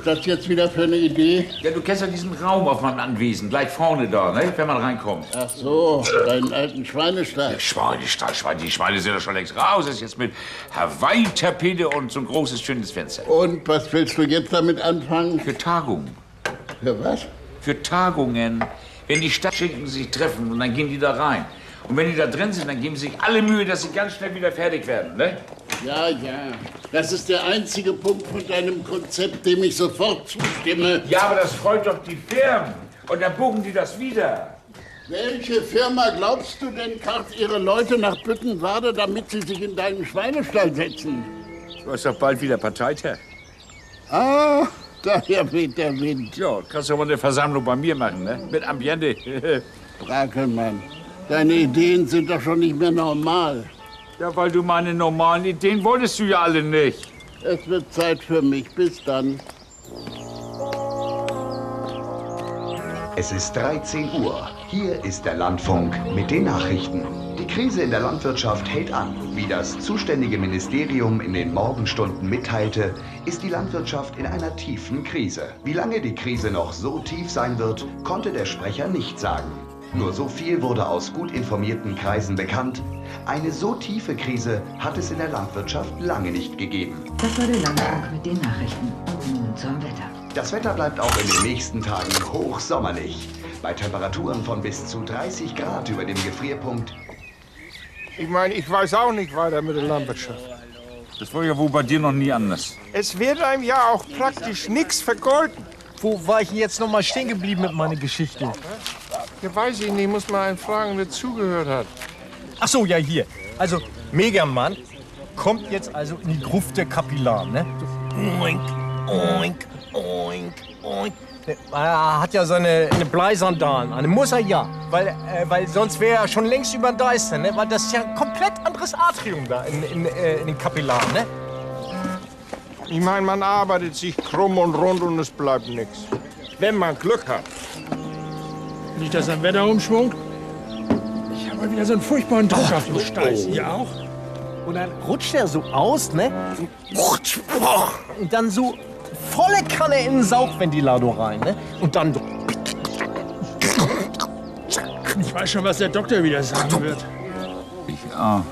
ist das jetzt wieder für eine Idee? Ja, du kennst ja diesen Raum auf meinem Anwesen, gleich vorne da, ne? Wenn man reinkommt. Ach so, deinen alten Schweinestall. Schweinestall, die Schweine sind ja schon längst raus. Das ist jetzt mit Hawaii-Tapete und so ein großes, schönes Fenster. Und was willst du jetzt damit anfangen? Für Tagungen. Für was? Für Tagungen. Wenn die Stadtschinken sich treffen und dann gehen die da rein. Und wenn die da drin sind, dann geben sie sich alle Mühe, dass sie ganz schnell wieder fertig werden, ne? Ja, ja. Das ist der einzige Punkt von deinem Konzept, dem ich sofort zustimme. Ja, aber das freut doch die Firmen. Und dann buchen die das wieder. Welche Firma, glaubst du denn, karrt ihre Leute nach Büttenwade, damit sie sich in deinen Schweinestall setzen? Du hast doch bald wieder Parteitag. Ah, daher weht der Wind. Ja, kannst du aber eine Versammlung bei mir machen, ne? Mit Ambiente. Brakelmann, deine Ideen sind doch schon nicht mehr normal. Ja, weil du meine normalen Ideen wolltest du ja alle nicht. Es wird Zeit für mich. Bis dann. Es ist 13 Uhr. Hier ist der Landfunk mit den Nachrichten. Die Krise in der Landwirtschaft hält an. Wie das zuständige Ministerium in den Morgenstunden mitteilte, ist die Landwirtschaft in einer tiefen Krise. Wie lange die Krise noch so tief sein wird, konnte der Sprecher nicht sagen. Nur so viel wurde aus gut informierten Kreisen bekannt. Eine so tiefe Krise hat es in der Landwirtschaft lange nicht gegeben. Das war der Landfunk mit den Nachrichten. Und nun zum Wetter. Das Wetter bleibt auch in den nächsten Tagen hochsommerlich. Bei Temperaturen von bis zu 30 Grad über dem Gefrierpunkt. Ich meine, ich weiß auch nicht weiter mit der Landwirtschaft. Das war ja wohl bei dir noch nie anders. Es wird einem ja auch praktisch nichts vergolten. Wo war ich denn jetzt noch mal stehen geblieben mit meiner Geschichte? Ja, weiß ich nicht, muss mal einen fragen, wer zugehört hat. Ach so, ja, hier. Also, Megamann kommt jetzt also in die Gruft der Kapillaren, ne? So, oink, oink, oink, oink. Er hat ja seine Bleisandalen an. Muss er ja. Weil sonst wäre er schon längst über den Deister, ne? Weil das ist ja ein komplett anderes Atrium da in den Kapillaren, ne? Ich meine, man arbeitet sich krumm und rund und es bleibt nichts. Wenn man Glück hat. Nicht, dass ein Wetter umschwungt? Ich habe wieder so einen furchtbaren Druck auf den Steiß. Ihr auch? Und dann rutscht er so aus, ne? Und dann so volle Kanne in den Saugventilator rein, ne? Und dann so. Ich weiß schon, was der Doktor wieder sagen wird. Ich auch.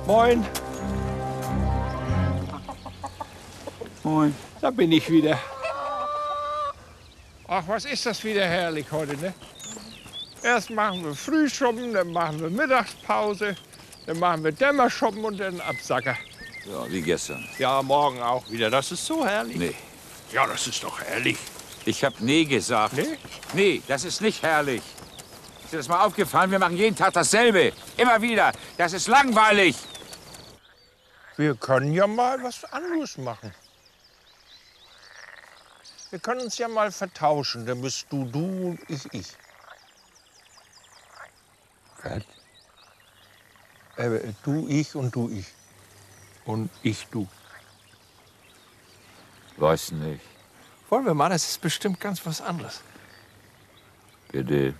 Moin, Moin. da bin ich wieder. Ach, was ist das wieder herrlich heute, ne? Erst machen wir Frühschoppen, dann machen wir Mittagspause, dann machen wir Dämmerschoppen und dann Absacker. Ja, wie gestern. Ja, morgen auch wieder. Das ist so herrlich. Nee. Ja, das ist doch herrlich. Ich hab nee gesagt. Nee? Nee, das ist nicht herrlich. Ist dir das mal aufgefallen? Wir machen jeden Tag dasselbe. Immer wieder. Das ist langweilig. Wir können ja mal was anderes machen. Wir können uns ja mal vertauschen. Dann bist du und ich. Was? Du, ich und du, ich. Und ich, du. Weiß nicht. Wollen wir mal? Das ist bestimmt ganz was anderes. Bitte.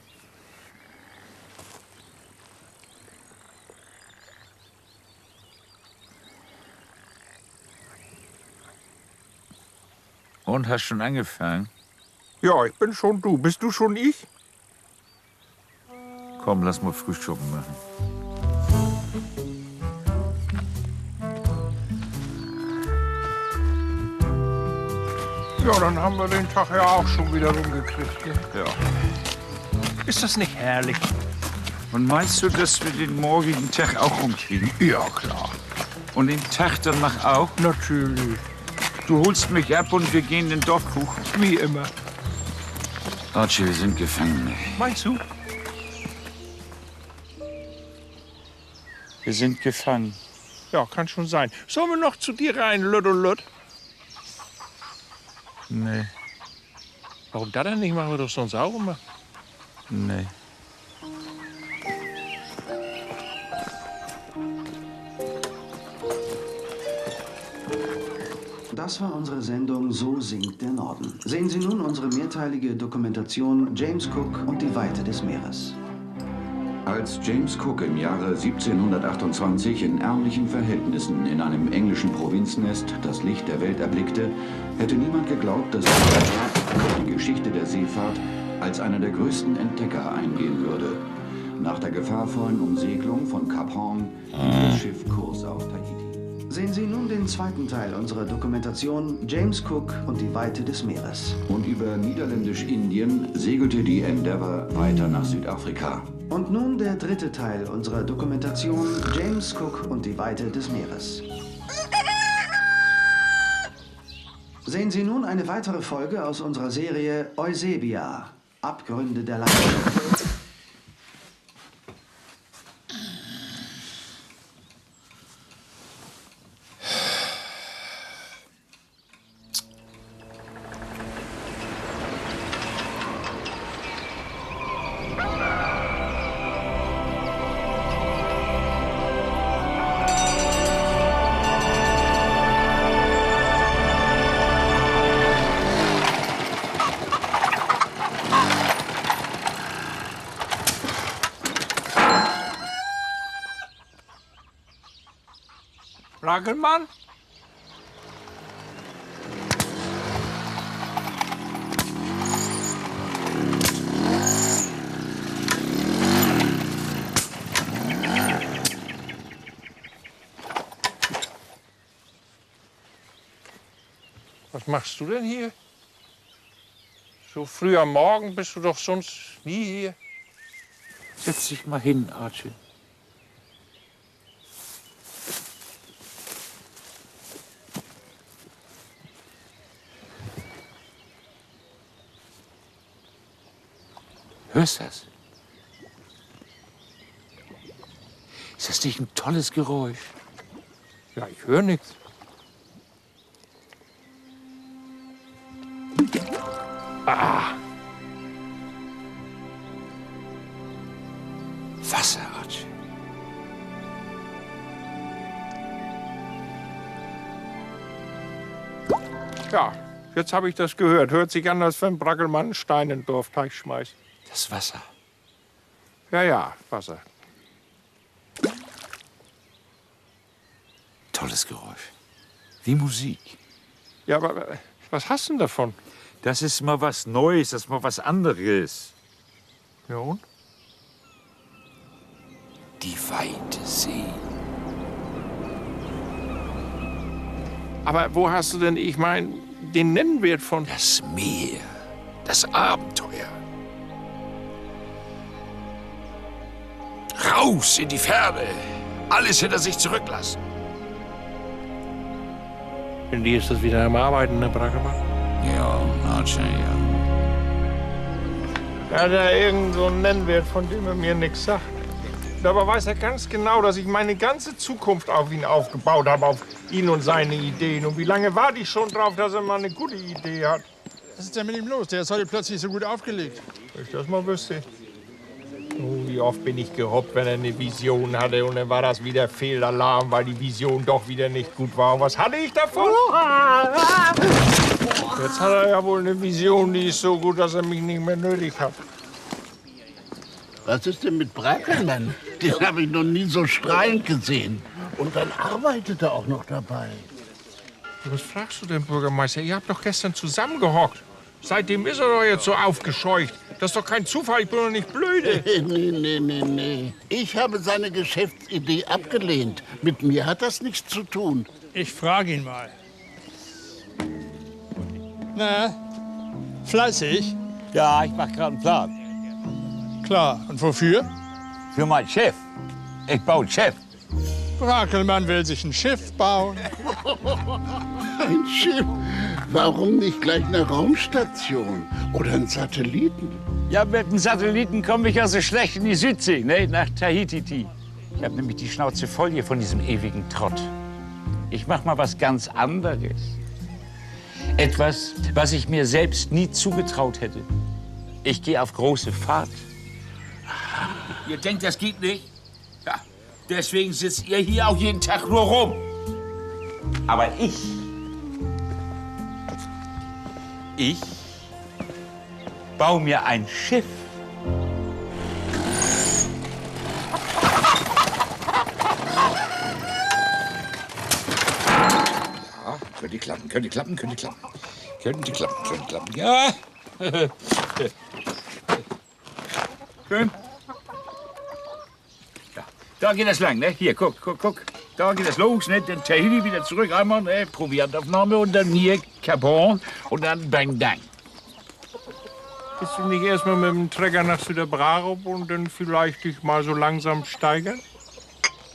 Und, hast schon angefangen? Ja, ich bin schon du. Bist du schon ich? Komm, lass mal Frühschoppen machen. Ja, dann haben wir den Tag ja auch schon wieder rumgekriegt. Ne? Ja. Ist das nicht herrlich? Und meinst du, dass wir den morgigen Tag auch rumkriegen? Ja, klar. Und den Tag danach auch? Natürlich. Du holst mich ab und wir gehen den Dorfkuch. Wie immer. Archie, wir sind Gefangene. Meinst du? Wir sind gefangen. Ja, kann schon sein. Sollen wir noch zu dir rein, Lütt? Nee, Warum das denn nicht? Machen wir doch sonst auch immer. nee. Das war unsere Sendung So singt der Norden. Sehen Sie nun unsere mehrteilige Dokumentation James Cook und die Weite des Meeres. Als James Cook im Jahre 1728 in ärmlichen Verhältnissen in einem englischen Provinznest das Licht der Welt erblickte, hätte niemand geglaubt, dass er die Geschichte der Seefahrt als einer der größten Entdecker eingehen würde. Nach der gefahrvollen Umsegelung von Kap Horn hielt das Schiff Kurs auf Tahiti. Sehen Sie nun den zweiten Teil unserer Dokumentation James Cook und die Weite des Meeres. Und über Niederländisch-Indien segelte die Endeavour weiter nach Südafrika. Und nun der dritte Teil unserer Dokumentation James Cook und die Weite des Meeres. Sehen Sie nun eine weitere Folge aus unserer Serie Eusebia, Abgründe der Landschaft. Brackelmann? Was machst du denn hier? So früh am Morgen bist du doch sonst nie hier. Setz dich mal hin, Archie. Hörst du das? Ist das nicht ein tolles Geräusch? Ja, ich höre nichts. Ah! Wasser, Archie. Ja, jetzt habe ich das gehört. Hört sich an, als wenn Brackelmann einen Stein in den Dorfteich schmeißt. Das Wasser. Ja, Wasser. Tolles Geräusch. Wie Musik. Ja, aber was hast du denn davon? Das ist mal was Neues, das ist mal was anderes. Ja und? Die weite See. Aber wo hast du denn, ich meine, den Nennwert von? Das Meer, das Abenteuer. Raus in die Ferne. Alles hinter sich zurücklassen. In dir ist das wieder am Arbeiten, ne, Brackelmann? Ja, Archie, ja. Er hat ja irgend so einen Nennwert, von dem er mir nichts sagt. Dabei weiß er ganz genau, dass ich meine ganze Zukunft auf ihn aufgebaut habe, auf ihn und seine Ideen. Und wie lange warte ich schon drauf, dass er mal eine gute Idee hat? Was ist denn mit ihm los? Der ist heute plötzlich so gut aufgelegt. Wenn ich das mal wüsste. Oh, wie oft bin ich gehoppt, wenn er eine Vision hatte und dann war das wieder Fehlalarm, weil die Vision doch wieder nicht gut war. Und was hatte ich davon? Jetzt hat er ja wohl eine Vision, die ist so gut, dass er mich nicht mehr nötig hat. Was ist denn mit Brackelmann? Den habe ich noch nie so strahlend gesehen. Und dann arbeitet er auch noch dabei. Was fragst du denn, Bürgermeister? Ihr habt doch gestern zusammengehockt. Seitdem ist er doch jetzt so aufgescheucht. Das ist doch kein Zufall, ich bin doch nicht blöde. Nee. Ich habe seine Geschäftsidee abgelehnt. Mit mir hat das nichts zu tun. Ich frage ihn mal. Na, fleißig? Ja, ich mache gerade einen Plan. Klar. Und wofür? Für meinen Chef. Ich baue ein Schiff. Brackelmann will sich ein Schiff bauen. Ein Schiff? Warum nicht gleich eine Raumstation oder einen Satelliten? Ja, mit dem Satelliten komme ich ja so schlecht in die Südsee, ne? Nach Tahiti. Ich habe nämlich die Schnauze voll hier von diesem ewigen Trott. Ich mach mal was ganz anderes. Etwas, was ich mir selbst nie zugetraut hätte. Ich gehe auf große Fahrt. Ihr denkt, das geht nicht? Ja, deswegen sitzt ihr hier auch jeden Tag nur rum. Aber ich Ich baue mir ein Schiff. Ja, könnte klappen, könnte klappen, könnte klappen. Könnte klappen, könnte klappen. Ja. Schön. Ja, da geht das lang, ne? Hier, guck, guck, guck. Da geht das los, ne? Dann Tahiti wieder zurück, einmal, ne? Proviantaufnahme und dann hier Capon und dann Bang Dang. Willst du nicht erstmal mit dem Trecker nach Süderbrarup und dann vielleicht dich mal so langsam steigern?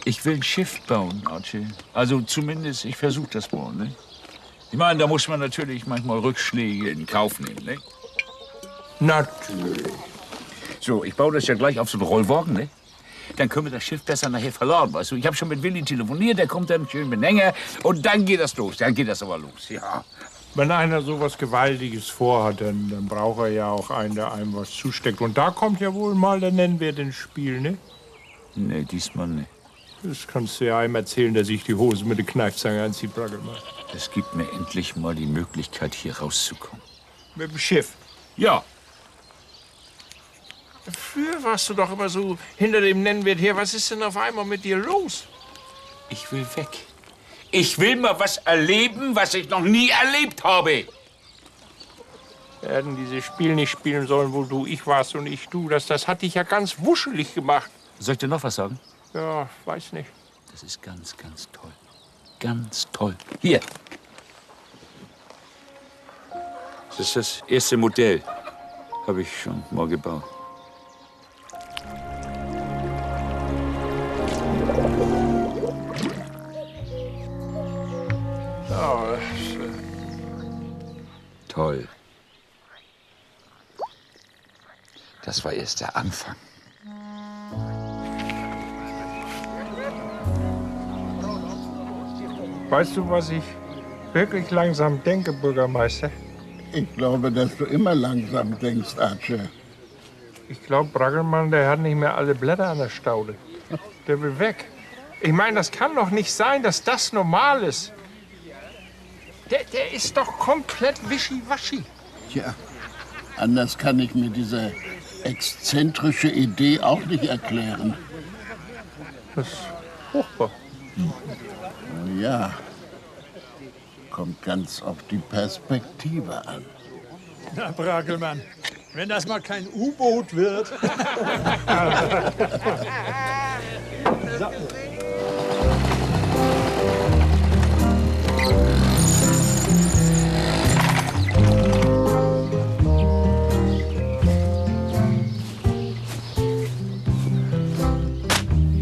Ich will ein Schiff bauen, Archie. Also zumindest, ich versuche das mal, ne? Ich meine, da muss man natürlich manchmal Rückschläge in Kauf nehmen, ne? Natürlich. So, ich baue das ja gleich auf so einen Rollwagen, ne? Dann können wir das Schiff besser nachher verladen, weißt du? Ich habe schon mit Willi telefoniert, der kommt dann schön mit Hänger und dann geht das los, dann geht das aber los, ja. Wenn einer so was Gewaltiges vorhat, dann braucht er ja auch einen, der einem was zusteckt. Und da kommt ja wohl mal der Nennwert ins Spiel, ne? Nee, diesmal nicht. Das kannst du ja einem erzählen, der sich die Hose mit der Kneifzange anzieht, Brackelmann. Es gibt mir endlich mal die Möglichkeit, hier rauszukommen. Mit dem Schiff? Ja. Früher warst du doch immer so hinter dem Nennwert her. Was ist denn auf einmal mit dir los? Ich will weg. Ich will mal was erleben, was ich noch nie erlebt habe. Wir hätten dieses Spiel nicht spielen sollen, wo du ich warst und ich du. Das hat dich ja ganz wuschelig gemacht. Soll ich dir noch was sagen? Ja, weiß nicht. Das ist ganz, ganz toll. Ganz toll. Hier. Das ist das erste Modell. Habe ich schon mal gebaut. Ja, Toll. Das war erst der Anfang. Weißt du, was ich wirklich langsam denke, Bürgermeister? Ich glaube, dass du immer langsam denkst, Archie. Ich glaube, Brackelmann, der hat nicht mehr alle Blätter an der Staude. Der will weg. Ich meine, das kann doch nicht sein, dass das normal ist. Der ist doch komplett wischiwaschi. Tja, anders kann ich mir diese exzentrische Idee auch nicht erklären. Das ist furchtbar. Ja, kommt ganz auf die Perspektive an. Na, Brackelmann, wenn das mal kein U-Boot wird. So.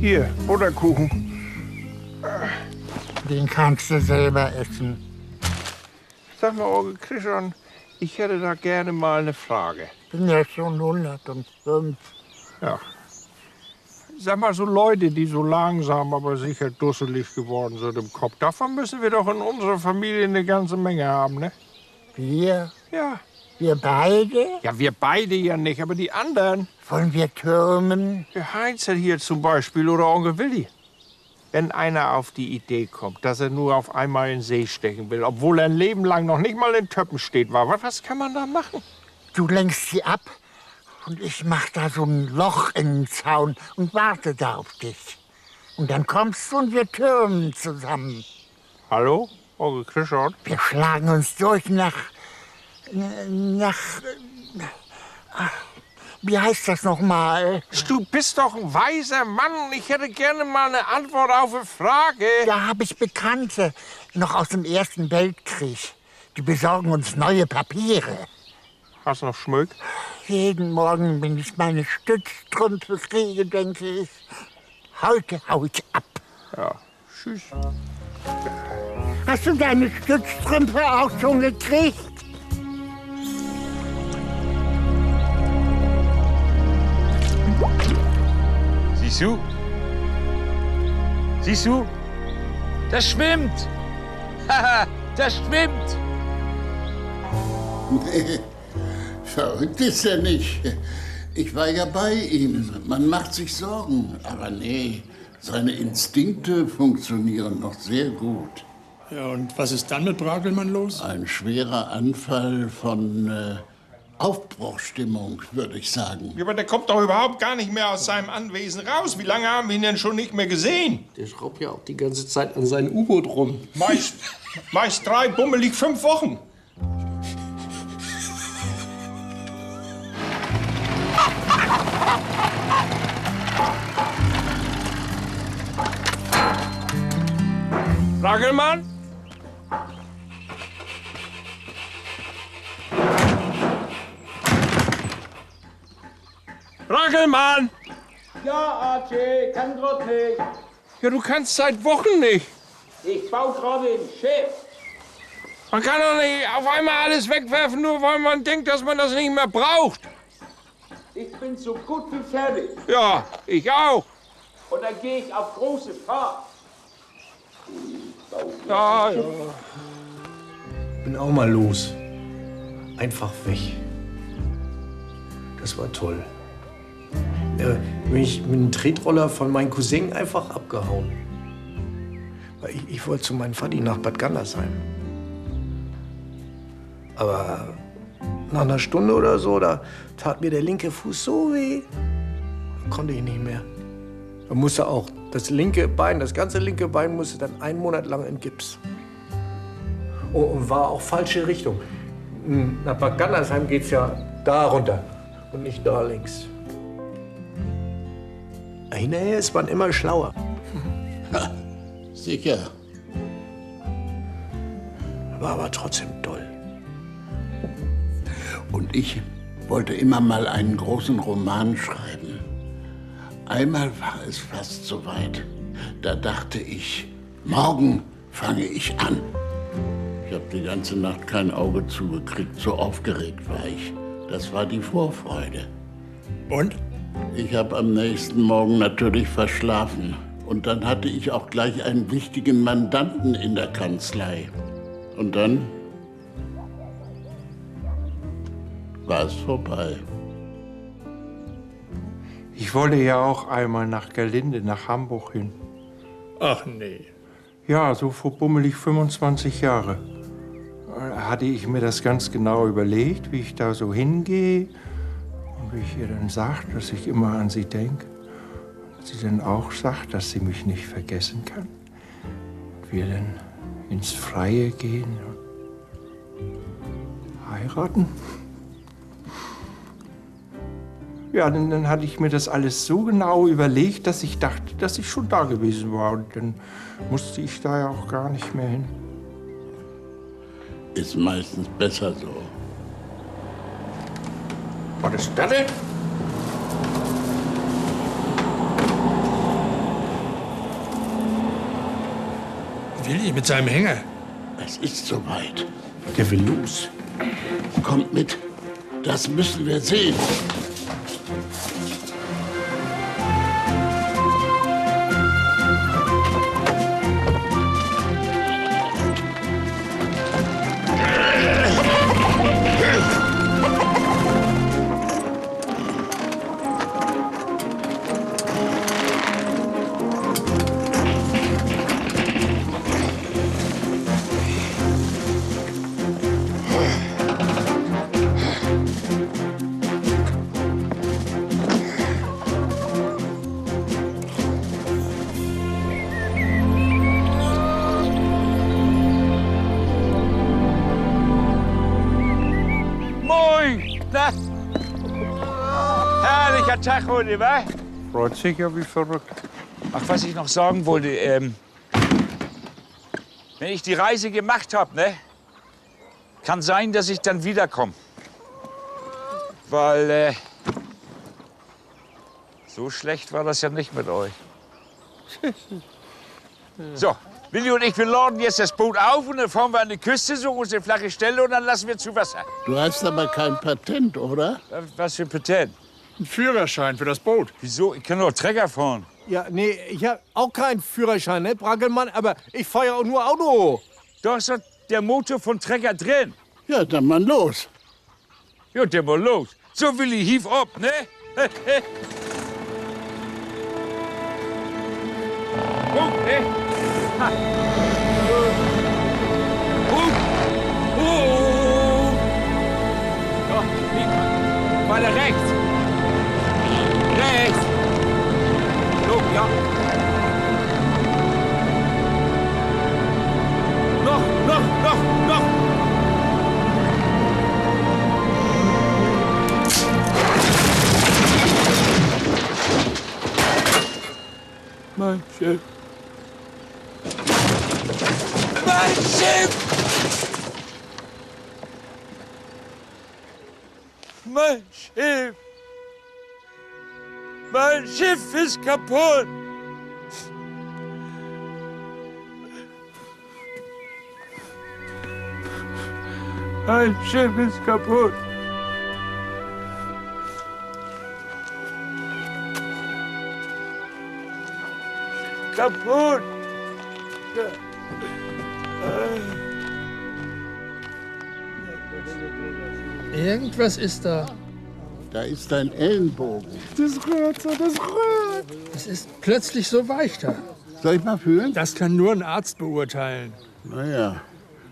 Hier, Butterkuchen. Den kannst du selber essen. Sag mal, Onkel Christian, ich hätte da gerne mal eine Frage. Bin ja schon 105. Ja. Sag mal, so Leute, die so langsam, aber sicher dusselig geworden sind im Kopf, davon müssen wir doch in unserer Familie eine ganze Menge haben, ne? Wir? Ja. Wir beide? Ja, wir beide ja nicht, aber die anderen. Wollen wir türmen? Der Heinz hat hier zum Beispiel oder Onkel Willi. Wenn einer auf die Idee kommt, dass er nur auf einmal in den See stechen will, obwohl er ein Leben lang noch nicht mal in Töppen steht war, was kann man da machen? Du lenkst sie ab und ich mach da so ein Loch in den Zaun und warte da auf dich. Und dann kommst du und wir türmen zusammen. Hallo, Onkel Christian? Wir schlagen uns durch nach wie heißt das noch mal? Du bist doch ein weiser Mann und ich hätte gerne mal eine Antwort auf eine Frage. Da habe ich Bekannte, noch aus dem Ersten Weltkrieg. Die besorgen uns neue Papiere. Hast du noch Schmuck? Jeden Morgen, wenn ich meine Stützstrümpfe kriege, denke ich, heute hau ich ab. Ja, tschüss. Hast du deine Stützstrümpfe auch schon gekriegt? Siehst du? Siehst du? Das schwimmt. Haha, das schwimmt. Nee, verrückt ist er nicht. Ich war ja bei ihm. Man macht sich Sorgen. Aber nee, seine Instinkte funktionieren noch sehr gut. Ja, und was ist dann mit Bragelmann los? Ein schwerer Anfall von Aufbruchsstimmung, würde ich sagen. Ja, aber der kommt doch überhaupt gar nicht mehr aus seinem Anwesen raus. Wie lange haben wir ihn denn schon nicht mehr gesehen? Der schraubt ja auch die ganze Zeit an seinem U-Boot rum. Meist 3, bummelig 5 Wochen. Bragelmann? Bragelmann! Ja, Archie, kann grad nicht. Ja, du kannst seit Wochen nicht. Ich baue gerade ein Schiff. Man kann doch nicht auf einmal alles wegwerfen, nur weil man denkt, dass man das nicht mehr braucht. Ich bin so gut wie fertig. Ja, ich auch. Und dann gehe ich auf große Fahrt. Ja, ja. Bin auch mal los. Einfach weg. Das war toll. Bin ich mit dem Tretroller von meinem Cousin einfach abgehauen. Weil ich wollte zu meinem Vati nach Bad Gandersheim. Aber nach einer Stunde oder so, da tat mir der linke Fuß so weh, da konnte ich nicht mehr. Da musste auch das linke Bein, das ganze linke Bein musste dann 1 Monat lang in Gips. Und war auch falsche Richtung. Nach Bad Gandersheim geht's ja da runter und nicht da links. Hinterher ist man immer schlauer. Ha, sicher. War aber trotzdem toll. Und ich wollte immer mal einen großen Roman schreiben. Einmal war es fast so weit. Da dachte ich, morgen fange ich an. Ich habe die ganze Nacht kein Auge zugekriegt, so aufgeregt war ich. Das war die Vorfreude. Und? Ich habe am nächsten Morgen natürlich verschlafen. Und dann hatte ich auch gleich einen wichtigen Mandanten in der Kanzlei. Und dann war es vorbei. Ich wollte ja auch einmal nach Gerlinde, nach Hamburg hin. Ach nee. Ja, so vor bummelig 25 Jahre. Hatte ich mir das ganz genau überlegt, wie ich da so hingehe. Und wie ich ihr dann sage, dass ich immer an sie denke. Und sie dann auch sagt, dass sie mich nicht vergessen kann. Und wir dann ins Freie gehen und heiraten. Ja, dann hatte ich mir das alles so genau überlegt, dass ich dachte, dass ich schon da gewesen war. Und dann musste ich da ja auch gar nicht mehr hin. Ist meistens besser so. Was ist das denn? Willi mit seinem Hänger. Es ist soweit. Der will los. Kommt mit. Das müssen wir sehen. Herrlicher Tag heute, wa? Freut sich ja wie verrückt. Ach, was ich noch sagen wollte, wenn ich die Reise gemacht habe, ne, kann sein, dass ich dann wiederkomme. Weil, so schlecht war das ja nicht mit euch. So, Willi und ich, wir laden jetzt das Boot auf und dann fahren wir an die Küste, suchen uns eine flache Stelle und dann lassen wir zu Wasser. Du hast aber kein Patent, oder? Was für ein Patent? Ein Führerschein für das Boot. Wieso? Ich kann doch Trecker fahren. Ja, nee, ich habe auch keinen Führerschein, ne, Bragelmann, aber ich fahre ja auch nur Auto. Da ist doch der Motor von Trecker drin. Ja, dann mal los. Ja, dann mal los. So, Willi, hief ab, ne? Gut, ne? Ha. Weiter rechts. Rechts. So, ja. Noch. Mein Schiff. Mein Schiff! Mein Schiff! Mein Schiff ist kaputt! Mein Schiff ist kaputt! Kaputt! Irgendwas ist da. Da ist dein Ellenbogen. Das rührt so, das rührt. Es ist plötzlich so weich da. Soll ich mal fühlen? Das kann nur ein Arzt beurteilen. Naja,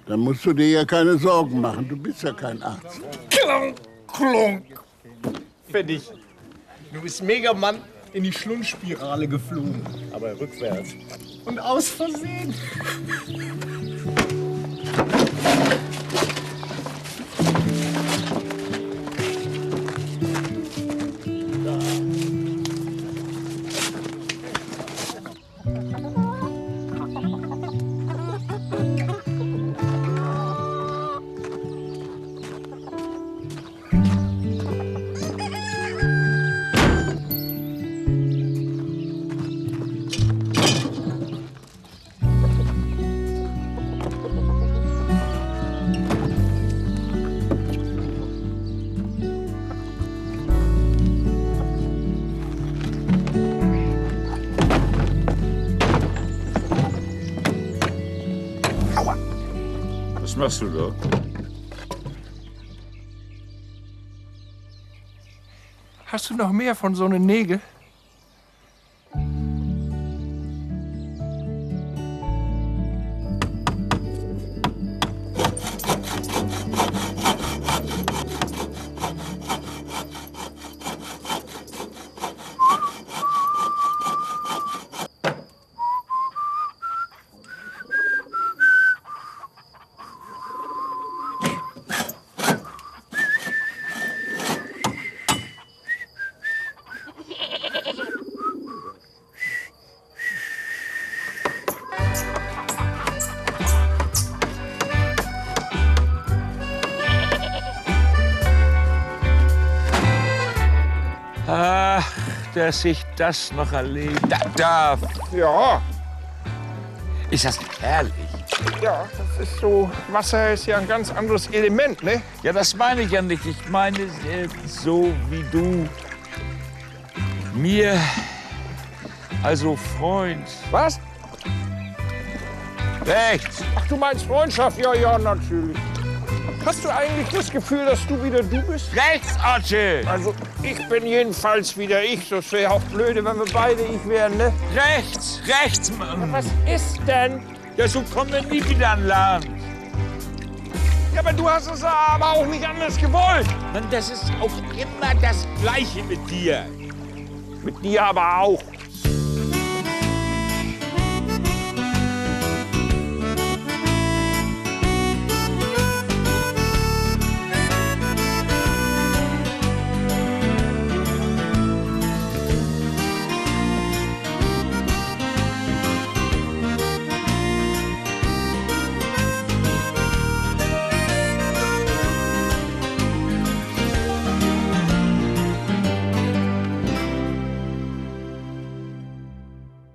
dann musst du dir ja keine Sorgen machen. Du bist ja kein Arzt. Klonk, klonk. Fertig. Du bist Megaman in die Schlundspirale geflogen. Aber rückwärts. Und aus Versehen. Was machst du da? Hast du noch mehr von so einen Nägel? Ach, dass ich das noch erleben darf. Ja. Ist das nicht herrlich? Ja, das ist so. Wasser ist ja ein ganz anderes Element, ne? Ja, das meine ich ja nicht. Ich meine so wie du mir, also Freund. Was? Rechts. Ach, du meinst Freundschaft? Ja, ja, natürlich. Hast du eigentlich das Gefühl, dass du wieder du bist? Rechts, Archie! Also, ich bin jedenfalls wieder ich. Das wäre auch blöde, wenn wir beide ich wären, ne? Rechts, rechts, Mann. Ja, was ist denn? Ja, so kommen wir nie wieder an Land. Ja, aber du hast es aber auch nicht anders gewollt. Mann, das ist auch immer das Gleiche mit dir. Mit dir aber auch.